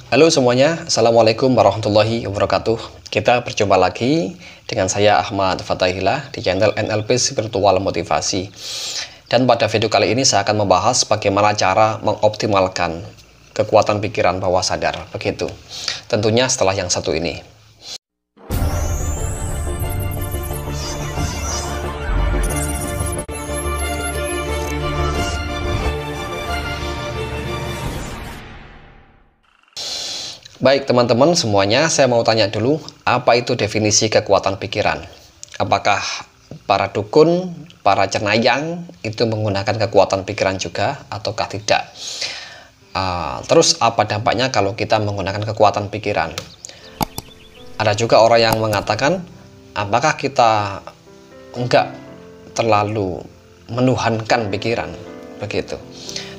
Halo semuanya, Assalamualaikum warahmatullahi wabarakatuh. Kita berjumpa lagi dengan saya Ahmad Fatahillah di channel NLP Spiritual Motivasi. Dan pada video kali ini saya akan membahas bagaimana cara mengoptimalkan kekuatan pikiran bawah sadar. Begitu. Tentunya setelah yang satu ini. Baik teman-teman semuanya, saya mau tanya dulu, apa itu definisi kekuatan pikiran? Apakah para dukun, para cenayang itu menggunakan kekuatan pikiran juga ataukah tidak? Terus apa dampaknya kalau kita menggunakan kekuatan pikiran? Ada juga orang yang mengatakan, apakah kita enggak terlalu menuhankan pikiran? Begitu.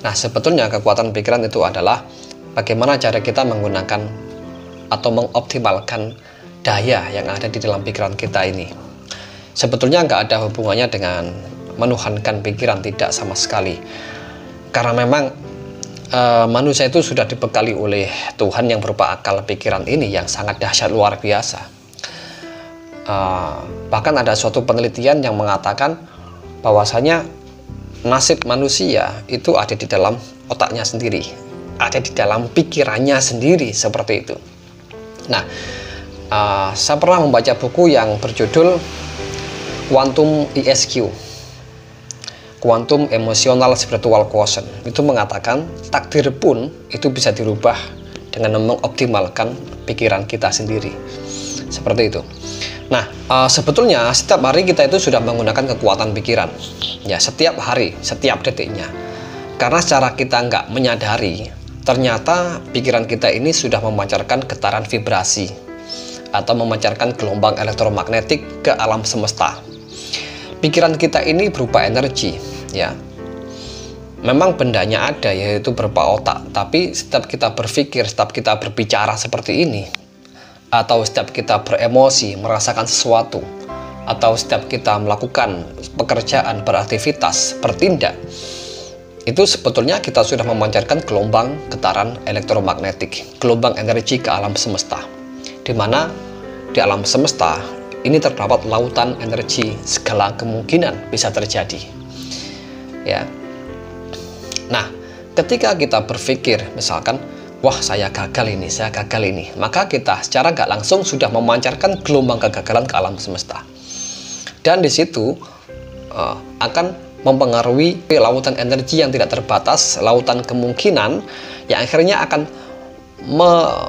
Nah, sebetulnya kekuatan pikiran itu adalah bagaimana cara kita menggunakan atau mengoptimalkan daya yang ada di dalam pikiran kita ini. Sebetulnya nggak ada hubungannya dengan menuhankan pikiran, tidak sama sekali. Karena memang manusia itu sudah dibekali oleh Tuhan yang berupa akal pikiran ini yang sangat dahsyat luar biasa. Bahkan ada suatu penelitian yang mengatakan bahwasanya nasib manusia itu ada di dalam otaknya sendiri, ada di dalam pikirannya sendiri, seperti itu. Nah, saya pernah membaca buku yang berjudul Quantum ESQ, Quantum Emotional Spiritual Quotient. Itu mengatakan takdir pun itu bisa dirubah dengan mengoptimalkan pikiran kita sendiri, seperti itu. Nah, sebetulnya setiap hari kita itu sudah menggunakan kekuatan pikiran, ya, setiap hari, setiap detiknya. Karena secara kita nggak menyadari, ternyata pikiran kita ini sudah memancarkan getaran vibrasi atau memancarkan gelombang elektromagnetik ke alam semesta. Pikiran kita ini berupa energi, ya. Memang bendanya ada, yaitu berupa otak, tapi setiap kita berpikir, setiap kita berbicara seperti ini, atau setiap kita beremosi, merasakan sesuatu, atau setiap kita melakukan pekerjaan, beraktivitas, bertindak, itu sebetulnya kita sudah memancarkan gelombang getaran elektromagnetik, gelombang energi ke alam semesta, di mana di alam semesta ini terdapat lautan energi, segala kemungkinan bisa terjadi, ya. Nah, ketika kita berpikir misalkan, wah saya gagal ini, maka kita secara nggak langsung sudah memancarkan gelombang kegagalan ke alam semesta, dan di situ akan mempengaruhi lautan energi yang tidak terbatas, lautan kemungkinan yang akhirnya akan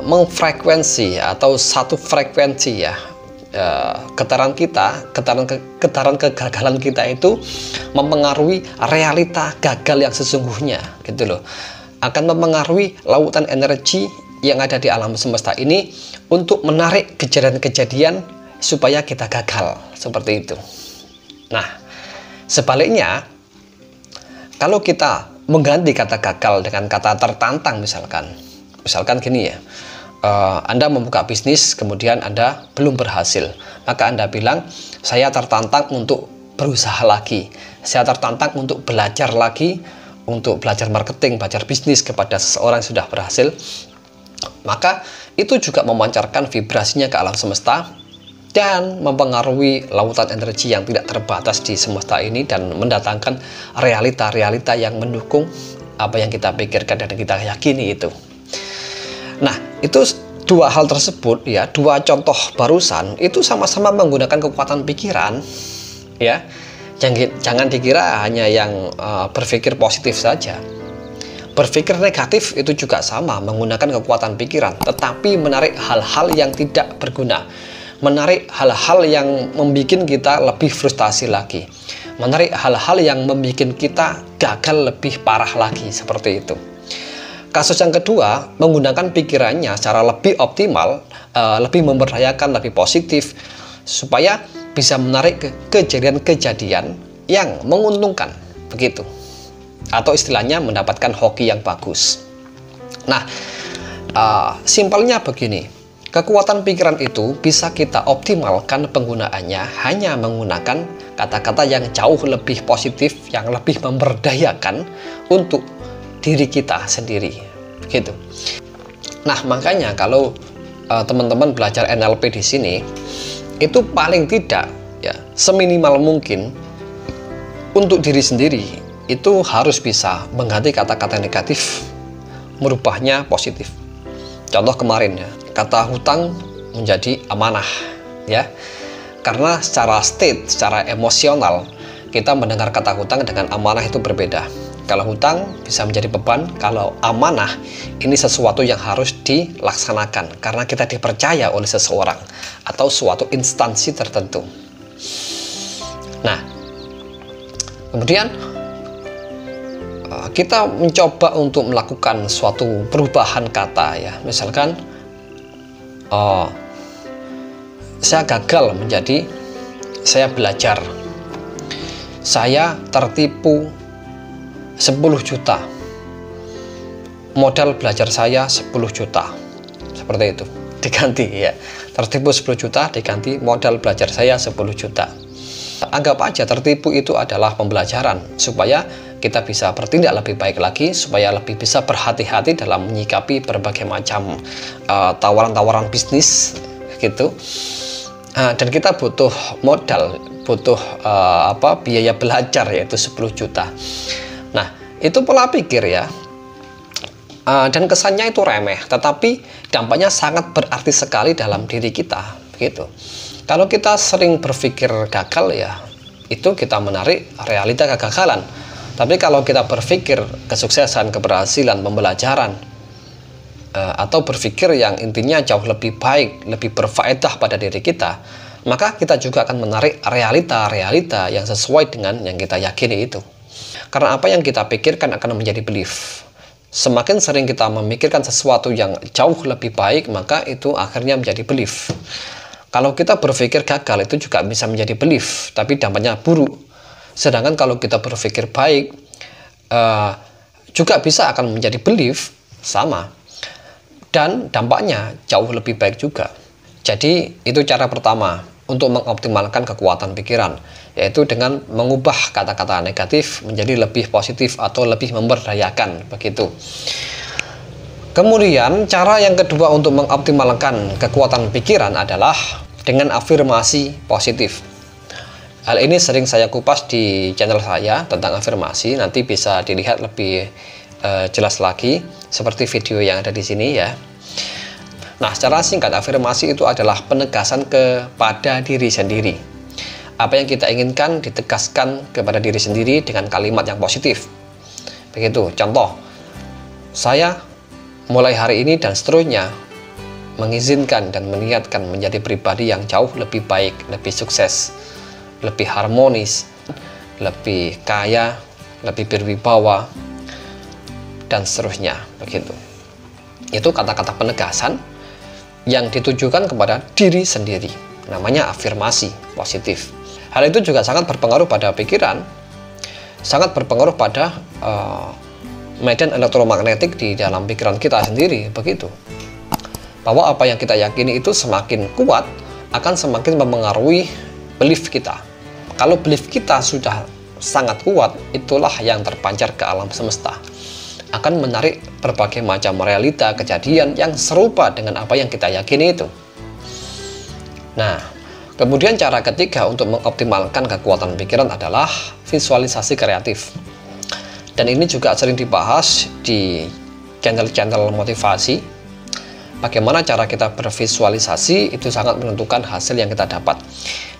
mengfrekuensi atau satu frekuensi, ya, getaran kita, getaran kegagalan kita itu mempengaruhi realita gagal yang sesungguhnya, gitu loh. Akan mempengaruhi lautan energi yang ada di alam semesta ini untuk menarik kejadian-kejadian supaya kita gagal, seperti itu. Nah, sebaliknya, kalau kita mengganti kata gagal dengan kata tertantang, misalkan gini ya, Anda membuka bisnis, kemudian Anda belum berhasil, maka Anda bilang, saya tertantang untuk berusaha lagi, saya tertantang untuk belajar lagi, untuk belajar marketing, belajar bisnis kepada seseorang yang sudah berhasil. Maka itu juga memancarkan vibrasinya ke alam semesta dan mempengaruhi lautan energi yang tidak terbatas di semesta ini dan mendatangkan realita-realita yang mendukung apa yang kita pikirkan dan kita yakini itu. Nah, itu dua hal tersebut, ya, dua contoh barusan itu sama-sama menggunakan kekuatan pikiran, ya. Jangan dikira hanya yang berpikir positif saja. Berpikir negatif itu juga sama, menggunakan kekuatan pikiran, tetapi menarik hal-hal yang tidak berguna, menarik hal-hal yang membuat kita lebih frustasi lagi, menarik hal-hal yang membuat kita gagal lebih parah lagi, seperti itu. Kasus yang kedua, menggunakan pikirannya secara lebih optimal, lebih memberdayakan, lebih positif, supaya bisa menarik kejadian-kejadian yang menguntungkan, begitu. Atau istilahnya mendapatkan hoki yang bagus. Nah, simpelnya begini. Kekuatan pikiran itu bisa kita optimalkan penggunaannya hanya menggunakan kata-kata yang jauh lebih positif, yang lebih memberdayakan untuk diri kita sendiri, gitu. Nah, makanya kalau teman-teman belajar NLP di sini, itu paling tidak ya seminimal mungkin untuk diri sendiri itu harus bisa mengganti kata-kata negatif, merubahnya positif. Contoh kemarin ya, kata hutang menjadi amanah ya. Karena secara state, secara emosional, kita mendengar kata hutang dengan amanah itu berbeda. Kalau hutang bisa menjadi beban, kalau amanah ini sesuatu yang harus dilaksanakan karena kita dipercaya oleh seseorang atau suatu instansi tertentu. Nah, kemudian kita mencoba untuk melakukan suatu perubahan kata ya. Misalkan saya gagal menjadi saya belajar, saya tertipu 10 juta, modal belajar saya 10 juta, seperti itu, diganti ya, tertipu 10 juta diganti modal belajar saya 10 juta. Anggap aja tertipu itu adalah pembelajaran supaya kita bisa bertindak lebih baik lagi, supaya lebih bisa berhati-hati dalam menyikapi berbagai macam tawaran-tawaran bisnis gitu. Dan kita butuh modal, butuh biaya belajar yaitu 10 juta. Nah, itu pola pikir ya. Dan kesannya itu remeh, tetapi dampaknya sangat berarti sekali dalam diri kita, gitu. Kalau kita sering berpikir gagal ya, itu kita menarik realita kegagalan. Tapi kalau kita berpikir kesuksesan, keberhasilan, pembelajaran, atau berpikir yang intinya jauh lebih baik, lebih berfaedah pada diri kita, maka kita juga akan menarik realita-realita yang sesuai dengan yang kita yakini itu. Karena apa yang kita pikirkan akan menjadi belief. Semakin sering kita memikirkan sesuatu yang jauh lebih baik, maka itu akhirnya menjadi belief. Kalau kita berpikir gagal, itu juga bisa menjadi belief, tapi dampaknya buruk. Sedangkan kalau kita berpikir baik, juga bisa akan menjadi belief, sama. Dan dampaknya jauh lebih baik juga. Jadi itu cara pertama untuk mengoptimalkan kekuatan pikiran, yaitu dengan mengubah kata-kata negatif menjadi lebih positif atau lebih memberdayakan, begitu. Kemudian cara yang kedua untuk mengoptimalkan kekuatan pikiran adalah dengan afirmasi positif. Hal ini sering saya kupas di channel saya tentang afirmasi, nanti bisa dilihat lebih jelas lagi seperti video yang ada di sini ya. Nah, secara singkat, afirmasi itu adalah penegasan kepada diri sendiri. Apa yang kita inginkan ditegaskan kepada diri sendiri dengan kalimat yang positif. Begitu, contoh, saya mulai hari ini dan seterusnya mengizinkan dan meniatkan menjadi pribadi yang jauh lebih baik, lebih sukses, lebih harmonis, lebih kaya, lebih berwibawa, dan seterusnya. Begitu. Itu kata-kata penegasan yang ditujukan kepada diri sendiri, namanya afirmasi positif. Hal itu juga sangat berpengaruh pada pikiran, sangat berpengaruh pada medan elektromagnetik di dalam pikiran kita sendiri, begitu. Bahwa apa yang kita yakini itu semakin kuat, akan semakin mempengaruhi belief kita. Kalau belief kita sudah sangat kuat, itulah yang terpancar ke alam semesta, akan menarik berbagai macam realita kejadian yang serupa dengan apa yang kita yakini itu. Nah, kemudian cara ketiga untuk mengoptimalkan kekuatan pikiran adalah visualisasi kreatif. Dan ini juga sering dibahas di channel-channel motivasi. Bagaimana cara kita bervisualisasi itu sangat menentukan hasil yang kita dapat.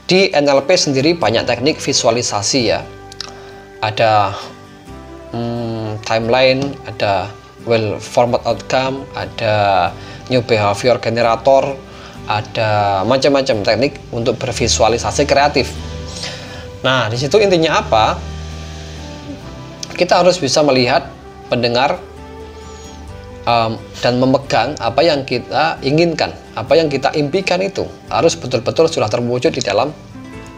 Di NLP sendiri banyak teknik visualisasi ya. Ada timeline, ada well format outcome, ada new behavior generator, ada macam-macam teknik untuk bervisualisasi kreatif. Nah, di situ intinya apa? Kita harus bisa melihat, mendengar, dan memegang apa yang kita inginkan, apa yang kita impikan itu harus betul-betul sudah terwujud di dalam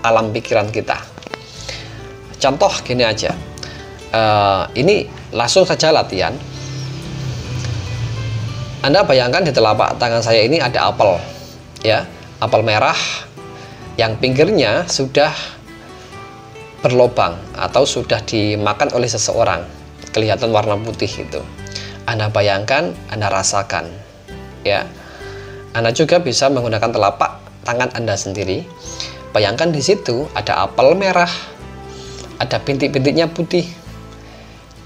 alam pikiran kita. Contoh gini aja. Ini langsung saja latihan. Anda bayangkan di telapak tangan saya ini ada apel, ya, apel merah yang pinggirnya sudah berlobang atau sudah dimakan oleh seseorang, kelihatan warna putih itu. Anda bayangkan, Anda rasakan, ya. Anda juga bisa menggunakan telapak tangan Anda sendiri. Bayangkan di situ ada apel merah, ada bintik-bintiknya putih,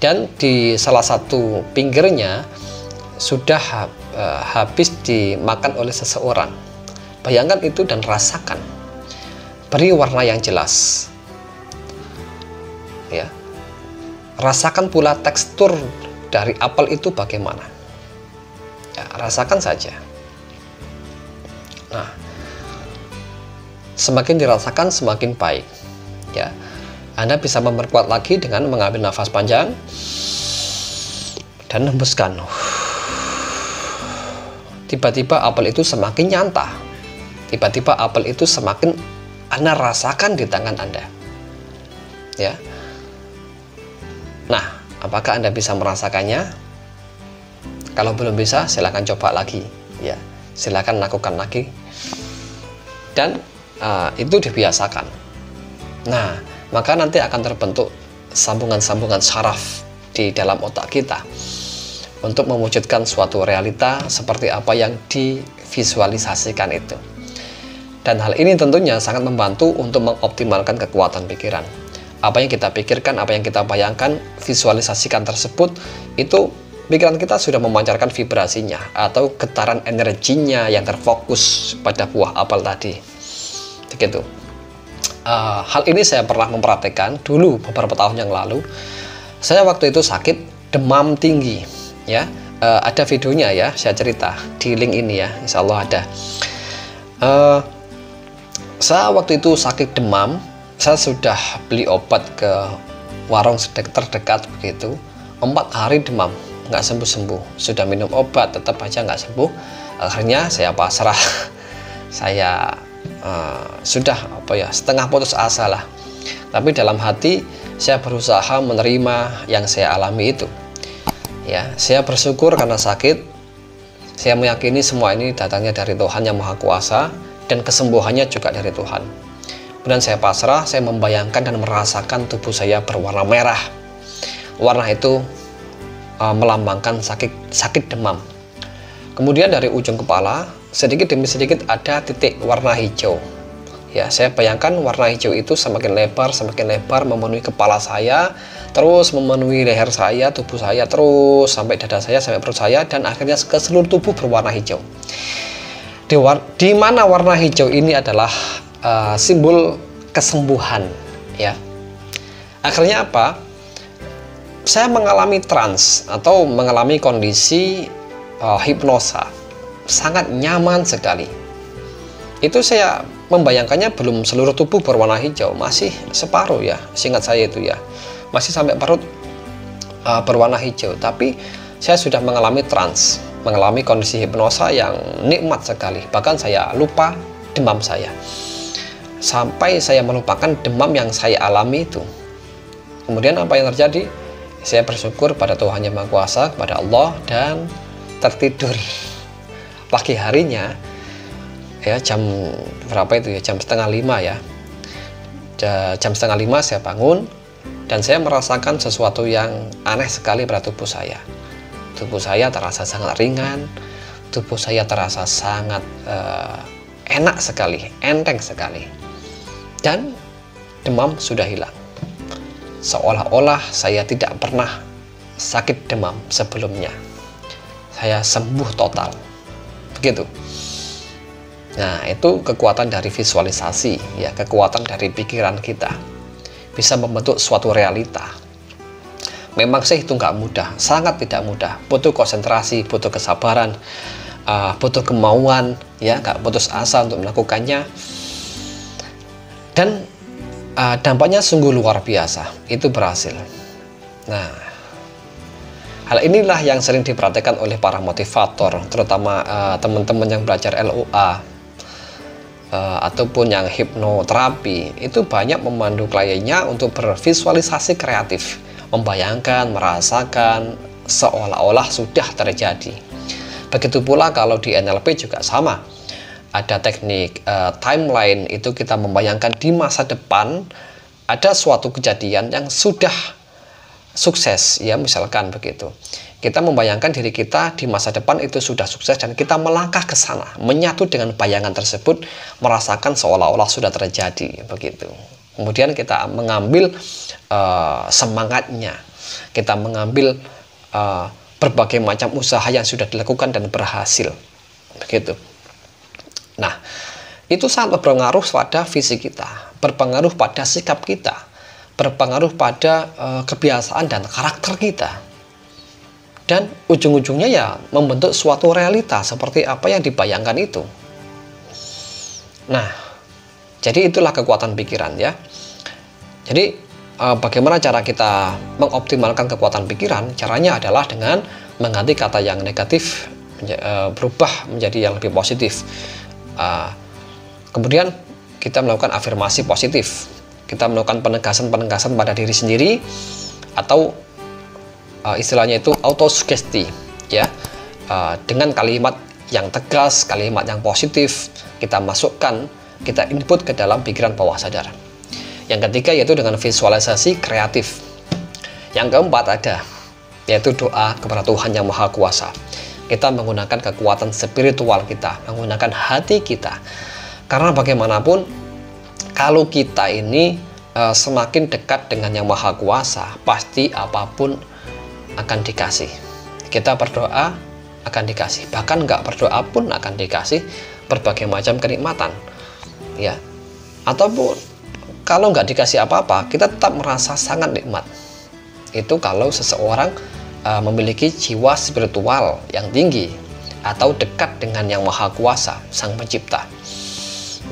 dan di salah satu pinggirnya sudah habis dimakan oleh seseorang. Bayangkan itu dan rasakan. Beri warna yang jelas. Ya. Rasakan pula tekstur dari apel itu bagaimana. Ya, rasakan saja. Nah, semakin dirasakan semakin baik. Ya. Anda bisa memperkuat lagi dengan mengambil nafas panjang dan hembuskan. Tiba-tiba apel itu semakin nyata. Tiba-tiba apel itu semakin Anda rasakan di tangan Anda. Ya. Nah, apakah Anda bisa merasakannya? Kalau belum bisa, silakan coba lagi. Ya, silakan lakukan lagi. Dan itu dibiasakan. Nah, maka nanti akan terbentuk sambungan-sambungan saraf di dalam otak kita untuk mewujudkan suatu realita seperti apa yang divisualisasikan itu. Dan hal ini tentunya sangat membantu untuk mengoptimalkan kekuatan pikiran. Apa yang kita pikirkan, apa yang kita bayangkan, visualisasikan tersebut, itu pikiran kita sudah memancarkan vibrasinya atau getaran energinya yang terfokus pada buah apel tadi. Begitu. Hal ini saya pernah mempraktekkan dulu beberapa tahun yang lalu. Saya waktu itu sakit demam tinggi, ya. Ada videonya ya, saya cerita di link ini ya, insya Allah ada. Saya waktu itu sakit demam. Saya sudah beli obat ke warung terdekat begitu. 4 hari demam, nggak sembuh-sembuh. Sudah minum obat, tetap aja nggak sembuh. Akhirnya saya pasrah. Saya sudah setengah putus asa lah. Tapi dalam hati saya berusaha menerima yang saya alami itu. Ya, saya bersyukur karena sakit. Saya meyakini semua ini datangnya dari Tuhan Yang Maha Kuasa dan kesembuhannya juga dari Tuhan. Kemudian saya pasrah, saya membayangkan dan merasakan tubuh saya berwarna merah. Warna itu melambangkan sakit demam. Kemudian dari ujung kepala sedikit demi sedikit ada titik warna hijau. Ya, saya bayangkan warna hijau itu semakin lebar memenuhi kepala saya, terus memenuhi leher saya, tubuh saya, terus sampai dada saya, sampai perut saya, dan akhirnya ke seluruh tubuh berwarna hijau. Di mana warna hijau ini adalah simbol kesembuhan, ya. Akhirnya apa? Saya mengalami trans atau mengalami kondisi hipnosa, sangat nyaman sekali. Itu saya membayangkannya belum seluruh tubuh berwarna hijau, masih separuh ya, seingat saya itu ya, masih sampai perut berwarna hijau. Tapi saya sudah mengalami trans, mengalami kondisi hipnosa yang nikmat sekali. Bahkan saya lupa demam saya, sampai saya melupakan demam yang saya alami itu. Kemudian apa yang terjadi? Saya bersyukur pada Tuhan Yang Maha Kuasa, kepada Allah, dan tertidur. Pagi harinya ya, jam berapa itu ya, jam 4:30 ya, jam 4:30 saya bangun dan saya merasakan sesuatu yang aneh sekali pada tubuh saya. Tubuh saya terasa sangat ringan, tubuh saya terasa sangat enak sekali, enteng sekali, dan demam sudah hilang. Seolah-olah saya tidak pernah sakit demam sebelumnya. Saya sembuh total. Begitu. Nah, itu kekuatan dari visualisasi, ya, kekuatan dari pikiran kita bisa membentuk suatu realita. Memang sih itu nggak mudah, sangat tidak mudah. Butuh konsentrasi, butuh kesabaran, butuh kemauan, ya, nggak putus asa untuk melakukannya. Dan dampaknya sungguh luar biasa. Itu berhasil. Nah, hal inilah yang sering diperhatikan oleh para motivator, terutama teman-teman yang belajar LOA ataupun yang hipnoterapi. Itu banyak memandu kliennya untuk bervisualisasi kreatif, membayangkan, merasakan seolah-olah sudah terjadi. Begitu pula kalau di NLP juga sama. Ada teknik timeline, itu kita membayangkan di masa depan ada suatu kejadian yang sudah sukses, ya, misalkan begitu. Kita membayangkan diri kita di masa depan itu sudah sukses dan kita melangkah ke sana, menyatu dengan bayangan tersebut, merasakan seolah-olah sudah terjadi begitu. Kemudian kita mengambil semangatnya, kita mengambil berbagai macam usaha yang sudah dilakukan dan berhasil begitu. Nah, itu sangat berpengaruh pada visi kita, berpengaruh pada sikap kita, berpengaruh pada kebiasaan dan karakter kita. Dan ujung-ujungnya ya membentuk suatu realita seperti apa yang dibayangkan itu. Nah, jadi itulah kekuatan pikiran ya. Jadi bagaimana cara kita mengoptimalkan kekuatan pikiran? Caranya adalah dengan mengganti kata yang negatif berubah menjadi yang lebih positif. Kemudian kita melakukan afirmasi positif. Kita melakukan penegasan-penegasan pada diri sendiri, atau istilahnya itu autosugesti ya, dengan kalimat yang tegas, kalimat yang positif kita masukkan, kita input ke dalam pikiran bawah sadar. Yang ketiga yaitu dengan visualisasi kreatif. Yang keempat ada yaitu doa kepada Tuhan Yang Maha Kuasa. Kita menggunakan kekuatan spiritual kita, menggunakan hati kita, karena bagaimanapun kalau kita ini semakin dekat dengan Yang Maha Kuasa, pasti apapun akan dikasih. Kita berdoa akan dikasih, bahkan nggak berdoa pun akan dikasih berbagai macam kenikmatan ya. Ataupun kalau nggak dikasih apa-apa, kita tetap merasa sangat nikmat. Itu kalau seseorang memiliki jiwa spiritual yang tinggi atau dekat dengan Yang Maha Kuasa, Sang Pencipta,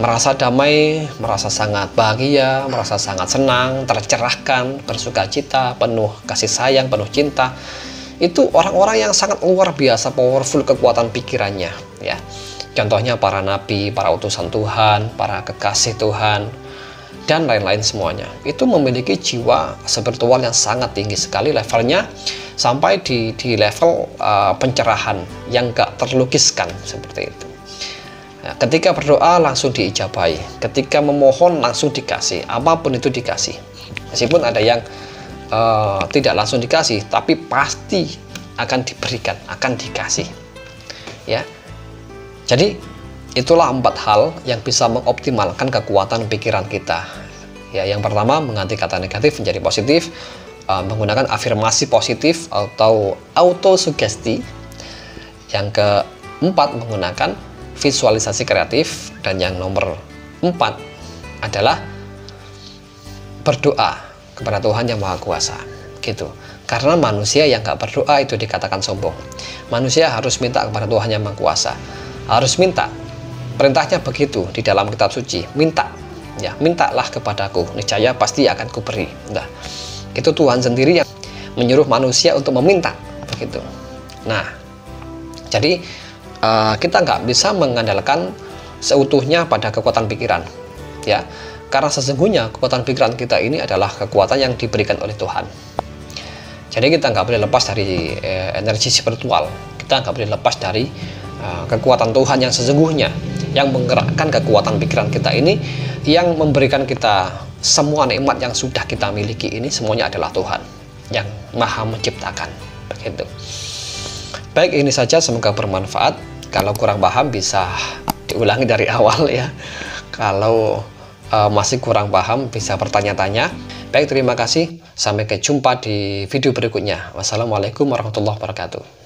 merasa damai, merasa sangat bahagia, merasa sangat senang, tercerahkan, bersuka cita, penuh kasih sayang, penuh cinta. Itu orang-orang yang sangat luar biasa powerful kekuatan pikirannya ya. Contohnya para nabi, para utusan Tuhan, para kekasih Tuhan, dan lain-lain semuanya. Itu memiliki jiwa spiritual yang sangat tinggi sekali levelnya, sampai di level pencerahan yang gak terlukiskan seperti itu. Ketika berdoa langsung diijabahi, ketika memohon langsung dikasih, apapun itu dikasih. Meskipun ada yang tidak langsung dikasih, tapi pasti akan diberikan, akan dikasih. Ya, jadi itulah 4 hal yang bisa mengoptimalkan kekuatan pikiran kita. Ya, yang pertama mengganti kata negatif menjadi positif, menggunakan afirmasi positif atau autosugesti. Yang keempat menggunakan visualisasi kreatif, dan yang nomor 4 adalah berdoa kepada Tuhan Yang Maha Kuasa gitu. Karena manusia yang gak berdoa itu dikatakan sombong. Manusia harus minta kepada Tuhan Yang Maha Kuasa, harus minta. Perintahnya begitu di dalam kitab suci, minta ya, mintalah kepadaku, niscaya pasti akan kuberi. Nah, itu Tuhan sendiri yang menyuruh manusia untuk meminta begitu. Nah, jadi kita nggak bisa mengandalkan seutuhnya pada kekuatan pikiran ya, karena sesungguhnya kekuatan pikiran kita ini adalah kekuatan yang diberikan oleh Tuhan. Jadi kita nggak boleh lepas dari energi spiritual, kita nggak boleh lepas dari kekuatan Tuhan yang sesungguhnya, yang menggerakkan kekuatan pikiran kita ini, yang memberikan kita semua nikmat yang sudah kita miliki ini, semuanya adalah Tuhan yang Maha Menciptakan begitu. Baik, ini saja, semoga bermanfaat. Kalau kurang paham bisa diulangi dari awal ya. Kalau masih kurang paham bisa bertanya-tanya. Baik, terima kasih. Sampai jumpa di video berikutnya. Wassalamualaikum warahmatullahi wabarakatuh.